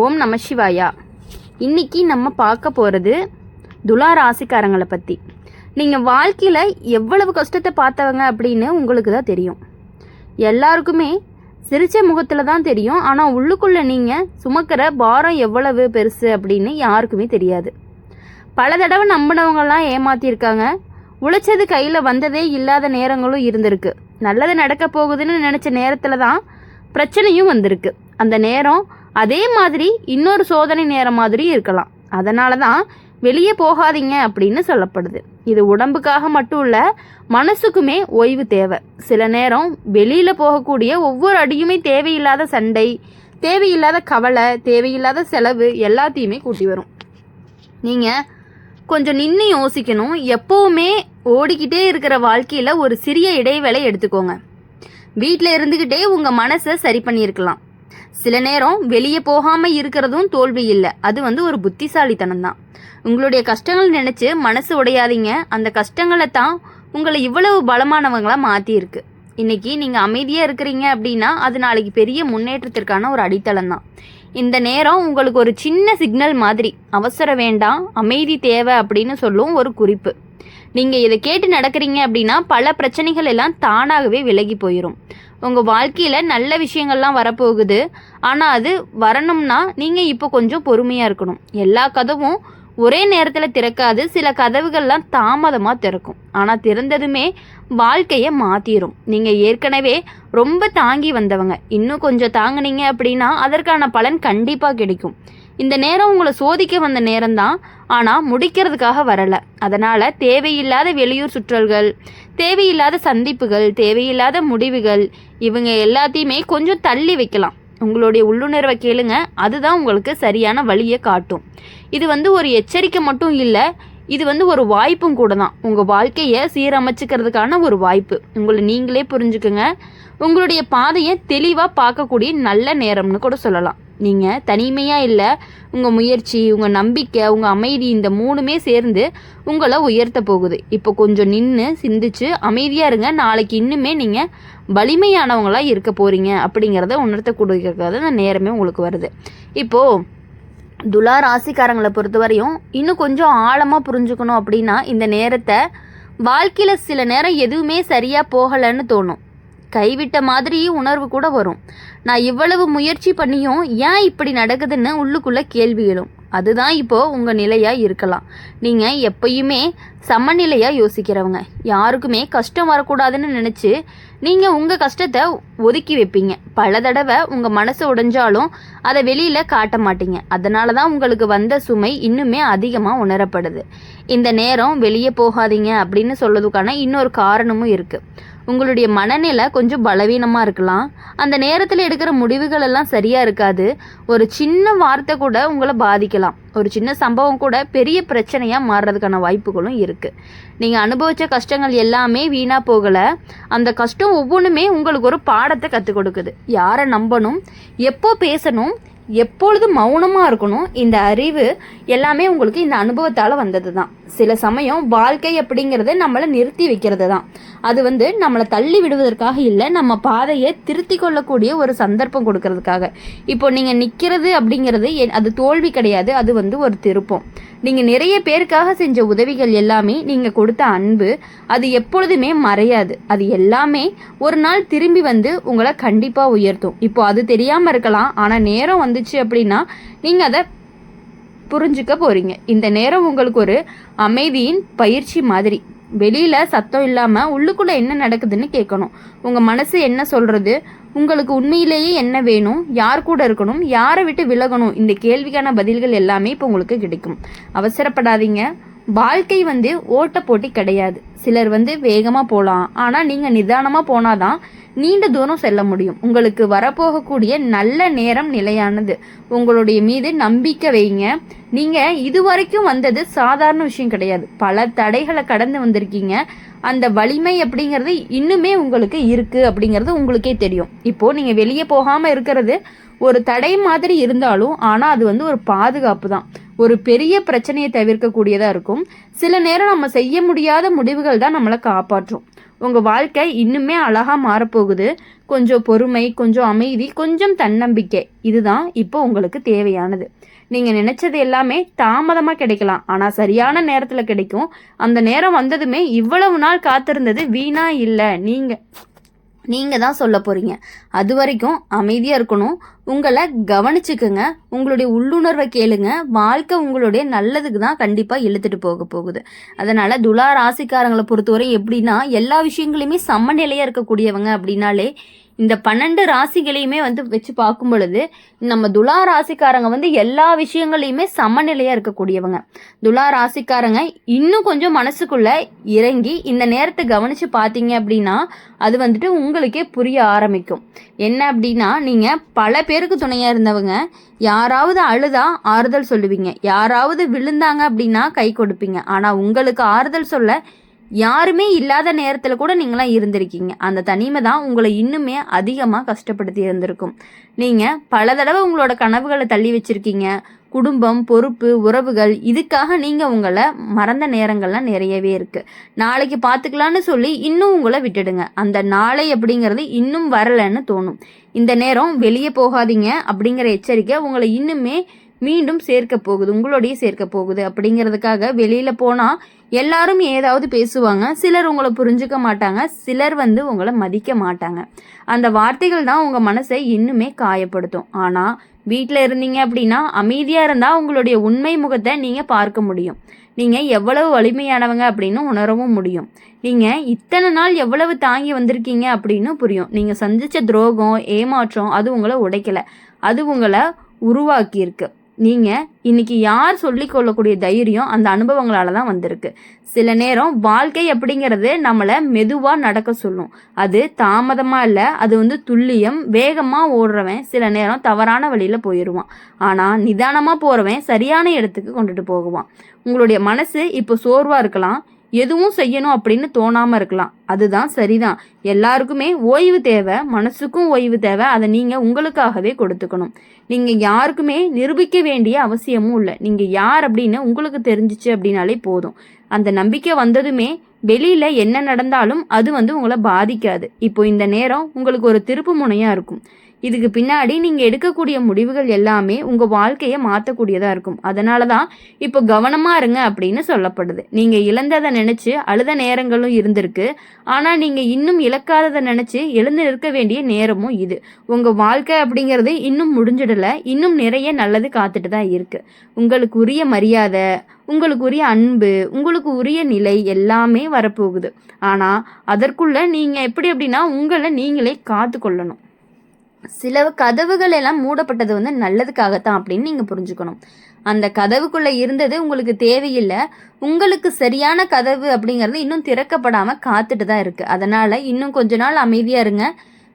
ஓம் நம சிவாயா. இன்னைக்கு நம்ம பார்க்க போகிறது துலா ராசிக்காரங்களை பற்றி. நீங்கள் வாழ்க்கையில் எவ்வளவு கஷ்டத்தை பார்த்தவங்க அப்படின்னு உங்களுக்கு தான் தெரியும். எல்லாருக்குமே சிரிச்ச முகத்தில் தான் தெரியும். ஆனால் உள்ளுக்குள்ளே நீங்கள் சுமக்கிற பாரம் எவ்வளவு பெருசு அப்படின்னு யாருக்குமே தெரியாது. பல தடவை நம்பினவங்கெல்லாம் ஏமாற்றிருக்காங்க. உழைச்சது கையில் வந்ததே இல்லாத நேரங்களும் இருந்திருக்கு. நல்லது நடக்க போகுதுன்னு நினச்ச நேரத்தில் தான் பிரச்சனையும் வந்திருக்கு. அந்த நேரம் அதே மாதிரி இன்னொரு சோதனை நேரம் மாதிரி இருக்கலாம். அதனால தான் வெளியே போகாதீங்க அப்படின்னு சொல்லப்படுது. இது உடம்புக்காக மட்டும் இல்லை, மனசுக்குமே ஓய்வு தேவை. சில நேரம் வெளியில் போகக்கூடிய ஒவ்வொரு அடியுமே தேவையில்லாத சண்டை, தேவையில்லாத கவலை, தேவையில்லாத செலவு எல்லாத்தையுமே கூட்டி வரும். நீங்கள் கொஞ்சம் நின்று யோசிக்கணும். எப்போவுமே ஓடிக்கிட்டே இருக்கிற வாழ்க்கையில் ஒரு சிறிய இடைவேளை எடுத்துக்கோங்க. வீட்டில் இருந்துக்கிட்டே உங்கள் மனசை சரி பண்ணியிருக்கலாம். சில நேரம் வெளியே போகாமல் இருக்கிறதும் தோல்வி இல்லை, அது ஒரு புத்திசாலித்தனம் தான். உங்களுடைய கஷ்டங்கள் நினச்சி மனசு உடையாதீங்க. அந்த கஷ்டங்களை தான் உங்களை இவ்வளவு பலமானவங்களாக மாற்றியிருக்கு. இன்றைக்கி நீங்கள் அமைதியாக இருக்கிறீங்க அப்படின்னா அது நாளைக்கு பெரிய முன்னேற்றத்திற்கான ஒரு அடித்தளம் தான். இந்த நேரம் உங்களுக்கு ஒரு சின்ன சிக்னல் மாதிரி. அவசரம் வேண்டாம், அமைதி தேவை அப்படின்னு சொல்லும் ஒரு குறிப்பு. நீங்கள் இதை கேட்டு நடக்கிறீங்க அப்படின்னா பல பிரச்சனைகள் எல்லாம் தானாகவே விலகி போயிடும். உங்கள் வாழ்க்கையில் நல்ல விஷயங்கள்லாம் வரப்போகுது. ஆனால் அது வரணும்னா நீங்கள் இப்போ கொஞ்சம் பொறுமையாக இருக்கணும். எல்லா கதவும் ஒரே நேரத்தில் திறக்காது. சில கதவுகள்லாம் தாமதமாக திறக்கும். ஆனால் திறந்ததுமே வாழ்க்கையை மாற்றிடும். நீங்கள் ஏற்கனவே ரொம்ப தாங்கி வந்தவங்க. இன்னும் கொஞ்சம் தாங்கினீங்க அப்படின்னா அதற்கான பலன் கண்டிப்பாக கிடைக்கும். இந்த நேரம் உங்களை சோதிக்க வந்த நேரம்தான், ஆனால் முடிக்கிறதுக்காக வரலை. அதனால் தேவையில்லாத வெளியூர் சுற்றல்கள், தேவையில்லாத சந்திப்புகள், தேவையில்லாத முடிவுகள் இவங்க எல்லாத்தையுமே கொஞ்சம் தள்ளி வைக்கலாம். உங்களுடைய உள்ளுணர்வை கேளுங்க, அதுதான் உங்களுக்கு சரியான வழியை காட்டும். இது ஒரு எச்சரிக்கை மட்டும் இல்லை, இது ஒரு வாய்ப்பும் கூட தான். உங்கள் வாழ்க்கையை சீரமைச்சிக்கிறதுக்கான ஒரு வாய்ப்பு. உங்களை நீங்களே புரிஞ்சுக்குங்க. உங்களுடைய பாதையை தெளிவாக பார்க்கக்கூடிய நல்ல நேரம்னு கூட சொல்லலாம். நீங்கள் தனிமையாக இல்லை, உங்கள் முயற்சி, உங்கள் நம்பிக்கை, உங்கள் அமைதி இந்த மூணுமே சேர்ந்து உங்களை உயர்த்த போகுது. இப்போ கொஞ்சம் நின்று சிந்திச்சு அமைதியாக இருங்க. நாளைக்கு இன்னுமே நீங்கள் வலிமையானவங்களாக இருக்க போகிறீங்க அப்படிங்கிறத உணர்த்தக்கூடியது அந்த நேரமே உங்களுக்கு வருது. இப்போது துலா ராசிக்காரங்களை பொறுத்த வரையும் இன்னும் கொஞ்சம் ஆழமாக புரிஞ்சுக்கணும் அப்படின்னா இந்த நேரத்தை வாழ்க்கையில் சில நேரம் எதுவுமே சரியாக போகலைன்னு தோணும். கைவிட்ட மாதிரி உணர்வு கூட வரும். நான் இவ்வளவு முயற்சி பண்ணியும் ஏன் இப்படி நடக்குதுன்னு உள்ளுக்குள்ளே கேள்வி எழும். அதுதான் இப்போது உங்கள் நிலையாக இருக்கலாம். நீங்கள் எப்பயுமே சமநிலையாக யோசிக்கிறவங்க. யாருக்குமே கஷ்டம் வரக்கூடாதுன்னு நினச்சி நீங்கள் உங்கள் கஷ்டத்தை ஒதுக்கி வைப்பீங்க. பல தடவை உங்கள் மனசு உடைஞ்சாலும் அதை வெளியில் காட்ட மாட்டீங்க. அதனால தான் உங்களுக்கு வந்த சுமை இன்னுமே அதிகமாக உணரப்படுது. இந்த நேரம் வெளியே போகாதீங்க அப்படின்னு சொல்றதுக்கான இன்னொரு காரணமும் இருக்குது. உங்களுடைய மனநிலை கொஞ்சம் பலவீனமாக இருக்கலாம். அந்த நேரத்தில் எடுக்கிற முடிவுகள் எல்லாம் சரியாக இருக்காது. ஒரு சின்ன வார்த்தை கூட உங்களை பாதிக்கலாம். ஒரு சின்ன சம்பவம் கூட பெரிய பிரச்சனையாக மாறுறதுக்கான வாய்ப்புகளும் இருக்குது. நீங்கள் அனுபவித்த கஷ்டங்கள் எல்லாமே வீணாக போகலை. அந்த கஷ்டம் ஒவ்வொன்றுமே உங்களுக்கு ஒரு பாடத்தை கற்றுக் கொடுக்குது. யாரை நம்பணும், எப்போ பேசணும், எப்பொழுது மௌனமாக இருக்கணும், இந்த அறிவு எல்லாமே உங்களுக்கு இந்த அனுபவத்தால் வந்தது தான். சில சமயம் வாழ்க்கை அப்படிங்கிறது நம்மளை நிறுத்தி வைக்கிறது தான். அது நம்மளை தள்ளி விடுவதற்காக இல்லை, நம்ம பாதையை திருத்தி கொள்ளக்கூடிய ஒரு சந்தர்ப்பம் கொடுக்கறதுக்காக. இப்போ நீங்கள் நிற்கிறது அப்படிங்கிறது அது தோல்வி கிடையாது, அது ஒரு திருப்பம். நீங்கள் நிறைய பேருக்காக செஞ்ச உதவிகள் எல்லாமே, நீங்கள் கொடுத்த அன்பு, அது எப்பொழுதுமே மறையாது. அது எல்லாமே ஒரு நாள் திரும்பி உங்களை கண்டிப்பாக உயர்த்தும். இப்போ அது தெரியாமல் இருக்கலாம், ஆனால் நேரம் வந்துச்சு அப்படின்னா நீங்கள் அதை புரிஞ்சுக்க போகிறீங்க. இந்த நேரம் உங்களுக்கு ஒரு அமைதியின் பயிற்சி மாதிரி. வெளியில் சத்தம் இல்லாமல் உள்ளுக்குள்ளே என்ன நடக்குதுன்னு கேட்கணும். உங்கள் மனசு என்ன சொல்கிறது, உங்களுக்கு உண்மையிலேயே என்ன வேணும், யார் கூட இருக்கணும், யாரை விட்டு விலகணும், இந்த கேள்விக்கான பதில்கள் எல்லாமே இப்போ உங்களுக்கு கிடைக்கும். அவசரப்படாதீங்க. வாழ்க்கை ஓட்ட போட்டி கிடையாது. சிலர் வேகமாக போகலாம், ஆனால் நீங்கள் நிதானமாக போனாதான் நீண்ட தூரம் செல்ல முடியும். உங்களுக்கு வரப்போகக்கூடிய நல்ல நேரம் நிலையானது. உங்களுடைய மீது நம்பிக்கை வைங்க. நீங்கள் இதுவரைக்கும் வந்தது சாதாரண விஷயம் கிடையாது. பல தடைகளை கடந்து வந்திருக்கீங்க. அந்த வலிமை அப்படிங்கிறது இன்னுமே உங்களுக்கு இருக்குது அப்படிங்கிறது உங்களுக்கே தெரியும். இப்போது நீங்கள் வெளியே போகாமல் இருக்கிறது ஒரு தடை மாதிரி இருந்தாலும், ஆனால் அது ஒரு பாதுகாப்பு தான். ஒரு பெரிய பிரச்சனையை தவிர்க்கக்கூடியதாக இருக்கும். சில நேரம் நம்ம செய்ய முடியாத முடிவுகள் தான் நம்மளை காப்பாற்றும். உங்கள் வாழ்க்கை இன்னுமே அழகாக மாறப்போகுது. கொஞ்சம் பொறுமை, கொஞ்சம் அமைதி, கொஞ்சம் தன்னம்பிக்கை, இதுதான் இப்போ உங்களுக்கு தேவையானது. நீங்கள் நினச்சது எல்லாமே தாமதமாக கிடைக்கலாம், ஆனால் சரியான நேரத்தில் கிடைக்கும். அந்த நேரம் வந்ததுமே இவ்வளவு நாள் காத்திருந்தது வீணா இல்லை, நீங்கள் தான் சொல்ல போகிறீங்க. அது வரைக்கும் அமைதியாக இருக்கணும், உங்களை கவனிச்சுக்குங்க, உங்களுடைய உள்ளுணர்வை கேளுங்க. வாழ்க்கை உங்களுடைய நல்லதுக்கு தான் கண்டிப்பாக இழுத்துட்டு போகுது. அதனால் துலா ராசிக்காரங்களை பொறுத்தவரை எப்படின்னா, எல்லா விஷயங்களையுமே சமநிலையாக இருக்கக்கூடியவங்க அப்படின்னாலே இந்த 12 ராசிகளையுமே வச்சு பார்க்கும் பொழுது நம்ம துலா ராசிக்காரங்க எல்லா விஷயங்களையுமே சமநிலையாக இருக்கக்கூடியவங்க. துலா ராசிக்காரங்க இன்னும் கொஞ்சம் மனசுக்குள்ள இறங்கி இந்த நேரத்தை கவனித்து பார்த்தீங்க அப்படின்னா அது உங்களுக்கே புரிய ஆரம்பிக்கும். என்ன அப்படின்னா, நீங்கள் பல பேருக்கு துணையாக இருந்தவங்க, யாராவது அழுதா ஆறுதல் சொல்லுவீங்க, யாராவது விழுந்தாங்க அப்படின்னா கை கொடுப்பீங்க. ஆனால் உங்களுக்கு ஆறுதல் சொல்ல யாருமே இல்லாத நேரத்தில் கூட நீங்களாம் இருந்திருக்கீங்க. அந்த தனிமை தான் உங்களை இன்னுமே அதிகமாக கஷ்டப்படுத்தி இருந்திருக்கும். நீங்கள் பல தடவை உங்களோட கனவுகளை தள்ளி வச்சுருக்கீங்க. குடும்பம், பொறுப்பு, உறவுகள், இதுக்காக நீங்கள் உங்களை மறந்த நேரங்கள்லாம் நிறையவே இருக்குது. நாளைக்கு பார்த்துக்கலான்னு சொல்லி இன்னும் உங்களை விட்டுடுங்க. அந்த நாளை அப்படிங்கிறது இன்னும் வரலைன்னு தோணும். இந்த நேரம் வெளியே போகாதீங்க அப்படிங்கிற எச்சரிக்கை உங்களை இன்னுமே மீண்டும் உங்களோடையே சேர்க்க போகுது. அப்படிங்கிறதுக்காக வெளியில் போனால் எல்லாரும் ஏதாவது பேசுவாங்க, சிலர் உங்களை புரிஞ்சுக்க மாட்டாங்க, சிலர் உங்களை மதிக்க மாட்டாங்க. அந்த வார்த்தைகள் தான் உங்கள் மனசை இன்னுமே காயப்படுத்தும். ஆனால் வீட்டில் இருந்தீங்க அப்படின்னா அமைதியாக இருந்தால் உங்களுடைய உண்மை முகத்தை நீங்கள் பார்க்க முடியும். நீங்கள் எவ்வளவு வலிமையானவங்க அப்படின்னு உணரவும் முடியும். நீங்கள் இத்தனை நாள் எவ்வளவு தாங்கி வந்திருக்கீங்க அப்படின்னு புரியும். நீங்கள் சந்தித்த துரோகம், ஏமாற்றம் அது உங்களை உடைக்கலை, அது உங்களை உருவாக்கியிருக்கு. நீங்கள் இன்னைக்கு யார் சொல்லிக்கொள்ளக்கூடிய தைரியம் அந்த அனுபவங்களால தான் வந்திருக்கு. சில நேரம் வாழ்க்கை அப்படிங்கிறது நம்மளை மெதுவாக நடக்க சொல்லும். அது தாமதமாக இல்லை, அது துல்லியம். வேகமாக ஓடுறவன் சில நேரம் தவறான வழியில் போயிடுவான், ஆனால் நிதானமாக போகிறவன் சரியான இடத்துக்கு கொண்டுட்டு போகுவான். உங்களுடைய மனசு இப்போ சோர்வாக இருக்கலாம், எதுவும் செய்யணும் அப்படின்னு தோணாமல் இருக்கலாம். அதுதான் சரிதான். எல்லாருக்குமே ஓய்வு தேவை, மனசுக்கும் ஓய்வு தேவை. அதை நீங்கள் உங்களுக்காகவே கொடுத்துக்கணும். நீங்கள் யாருக்குமே நிரூபிக்க வேண்டிய அவசியமும் இல்லை. நீங்கள் யார் அப்படின்னு உங்களுக்கு தெரிஞ்சிச்சு அப்படின்னாலே போதும். அந்த நம்பிக்கை வந்ததுமே வெளியில் என்ன நடந்தாலும் அது உங்களை பாதிக்காது. இப்போ இந்த நேரம் உங்களுக்கு ஒரு திருப்பு முனையாக இருக்கும். இதுக்கு பின்னாடி நீங்கள் எடுக்கக்கூடிய முடிவுகள் எல்லாமே உங்கள் வாழ்க்கையை மாற்றக்கூடியதாக இருக்கும். அதனால தான் இப்போ கவனமாக இருங்க அப்படின்னு சொல்லப்படுது. நீங்கள் இழந்ததை நினச்சி அழுத நேரங்களும் இருந்திருக்கு, ஆனால் நீங்கள் இன்னும் இழக்காததை நினச்சி எழுந்து நிற்க வேண்டிய நேரமும் இது. உங்கள் வாழ்க்கை அப்படிங்கிறது இன்னும் முடிஞ்சிடலை, இன்னும் நிறைய நல்லது காத்துட்டு தான் இருக்குது. உங்களுக்கு உரிய மரியாதை, உங்களுக்கு உரிய அன்பு, உங்களுக்கு உரிய நிலை எல்லாமே வரப்போகுது. ஆனால் அதற்குள்ளே நீங்கள் எப்படின்னா உங்களை நீங்களே காத்து கொள்ளணும். சில கதவுகள் எல்லாம் மூடப்பட்டது நல்லதுக்காகத்தான் அப்படின்னு நீங்கள் புரிஞ்சுக்கணும். அந்த கதவுக்குள்ளே இருந்தது உங்களுக்கு தேவையில்லை, உங்களுக்கு சரியான கதவு அப்படிங்கிறது இன்னும் திறக்கப்படாமல் காத்துட்டு தான் இருக்குது. அதனால் இன்னும் கொஞ்ச நாள் அமைதியாக இருங்க.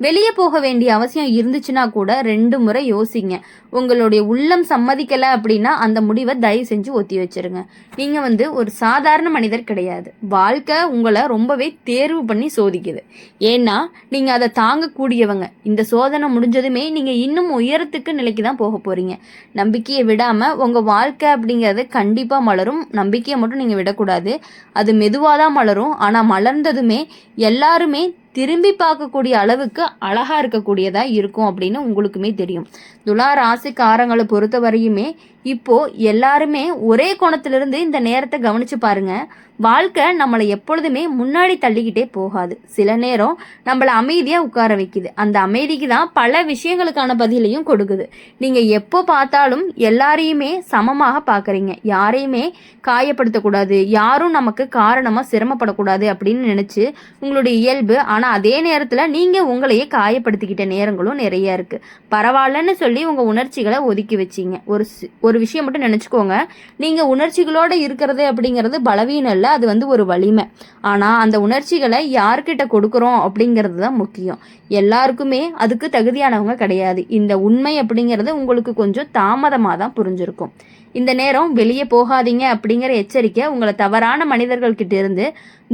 வெளியே போக வேண்டிய அவசியம் இருந்துச்சுன்னா கூட 2 முறை யோசிங்க. உங்களுடைய உள்ளம் சம்மதிக்கலை அப்படின்னா அந்த முடிவை தயவு செஞ்சு ஒத்தி வச்சிருங்க. நீங்கள் ஒரு சாதாரண மனிதர் கிடையாது. வாழ்க்கை உங்களை ரொம்பவே தேர்வு பண்ணி சோதிக்குது. ஏன்னா நீங்கள் அதை தாங்கக்கூடியவங்க. இந்த சோதனை முடிஞ்சதுமே நீங்கள் இன்னும் உயரத்துக்கு நிலைக்கு தான் போக போகிறீங்க. நம்பிக்கையை விடாமல் உங்கள் வாழ்க்கை அப்படிங்கிறது கண்டிப்பாக மலரும். நம்பிக்கையை மட்டும் நீங்கள் விடக்கூடாது. அது மெதுவாக தான் மலரும். ஆனால் மலர்ந்ததுமே எல்லாருமே திரும்பி பார்க்கக்கூடிய அளவுக்கு அழகாக இருக்கக்கூடியதாக இருக்கும் அப்படின்னு உங்களுக்குமே தெரியும். துலா ராசிக்காரங்களை பொறுத்த வரையுமே இப்போது எல்லாருமே ஒரே கோணத்திலிருந்து இந்த நேரத்தை கவனித்து பாருங்கள். வாழ்க்கை நம்மளை எப்பொழுதுமே முன்னாடி தள்ளிக்கிட்டே போகாது. சில நேரம் நம்மளை அமைதியாக உட்கார வைக்குது. அந்த அமைதிக்கு தான் பல விஷயங்களுக்கான பதிலையும் கொடுக்குது. நீங்கள் எப்போ பார்த்தாலும் எல்லாரையுமே சமமாக பார்க்குறீங்க. யாரையுமே காயப்படுத்தக்கூடாது, யாரும் நமக்கு காரணமாக சிரமப்படக்கூடாது அப்படின்னு நினச்சி உங்களுடைய இயல்பு. ஆனால் அதே நேரத்தில் நீங்கள் உங்களையே காயப்படுத்திக்கிட்ட நேரங்களும் நிறைய இருக்குது. பரவாயில்லன்னு சொல்லி உங்கள் உணர்ச்சிகளை ஒதுக்கி வச்சிங்க. ஒரு விஷயம் மட்டும் நினச்சிக்கோங்க, நீங்கள் உணர்ச்சிகளோடு இருக்கிறது அப்படிங்கிறது பலவீனம் இல்லை, அது ஒரு வலிமை. ஆனால் அந்த உணர்ச்சிகளை யார்கிட்ட கொடுக்குறோம் அப்படிங்கிறது தான் முக்கியம். எல்லாருக்குமே அதுக்கு தகுதியானவங்க கிடையாது. இந்த உண்மை அப்படிங்கிறது உங்களுக்கு கொஞ்சம் தாமதமாக தான் புரிஞ்சிருக்கும். இந்த நேரம் வெளியே போகாதீங்க அப்படிங்கிற எச்சரிக்கை உங்களை தவறான மனிதர்கள்கிட்ட இருந்து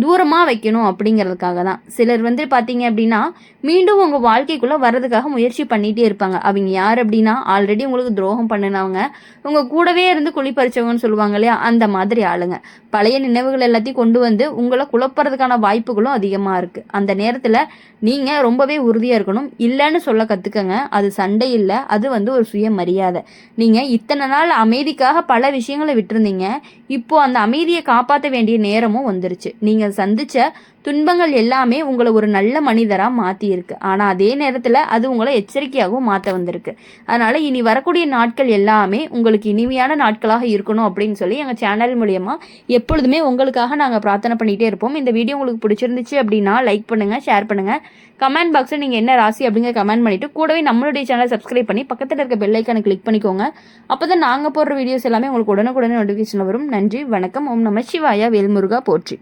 தூரமாக வைக்கணும் அப்படிங்கிறதுக்காக தான். சிலர் வந்து பார்த்தீங்க அப்படின்னா மீண்டும் உங்கள் வாழ்க்கைக்குள்ளே வர்றதுக்காக முயற்சி பண்ணிகிட்டே இருப்பாங்க. அவங்க யார் அப்படின்னா ஆல்ரெடி உங்களுக்கு துரோகம் பண்ணினவங்க, உங்கள் கூடவே இருந்து குழி பறிச்சவங்கன்னு சொல்லுவாங்க இல்லையா, அந்த மாதிரி ஆளுங்க. பழைய நினைவுகள் எல்லாத்தையும் கொண்டு வந்து உங்களை குழப்பறதுக்கான வாய்ப்புகளும் அதிகமாக இருக்குது. அந்த நேரத்தில் நீங்கள் ரொம்பவே உறுதியாக இருக்கணும். இல்லைன்னு சொல்ல கற்றுக்கங்க. அது சண்டை இல்லை, அது வந்து ஒரு சுயமரியாதை. நீங்கள் இத்தனை நாள் அமைதிக்காக பல விஷயங்களை விட்டுருந்தீங்க. இப்போ அந்த அமைதியை காப்பாற்ற வேண்டிய நேரமும் வந்துருச்சு. நீங்கள் சந்திச்ச துன்பங்கள் எல்லாமே உங்களை ஒரு நல்ல மனிதராக மாற்றியிருக்கு. ஆனால் அதே நேரத்தில் அது உங்களை எச்சரிக்கையாகவும் மாற்ற வந்திருக்கு. அதனால் இனி வரக்கூடிய நாட்கள் எல்லாமே உங்களுக்கு இனிமையான நாட்களாக இருக்கணும் அப்படின்னு சொல்லி எங்கள் சேனல் மூலயமா எப்பொழுதுமே உங்களுக்காக நாங்கள் பிரார்த்தனை பண்ணிகிட்டே இருப்போம். இந்த வீடியோ உங்களுக்கு பிடிச்சிருந்துச்சு அப்படின்னா லைக் பண்ணுங்கள், ஷேர் பண்ணுங்கள். கமெண்ட் பாக்ஸில் நீங்கள் என்ன ராசி அப்படிங்கிற கமெண்ட் பண்ணிவிட்டு கூடவே நம்மளுடைய சேனலை சப்ஸ்கிரைப் பண்ணி பக்கத்தில் இருக்க பெல் ஐக்கானை கிளிக் பண்ணிக்கோங்க. அப்போ தான் நாங்கள் போடுற வீடியோஸ் எல்லாமே உங்களுக்கு உடனுக்குடனே நோட்டிஃபிகேஷன் வரும். நன்றி, வணக்கம். ஓம் நம சிவாயா. வேல்முருகா போற்றி.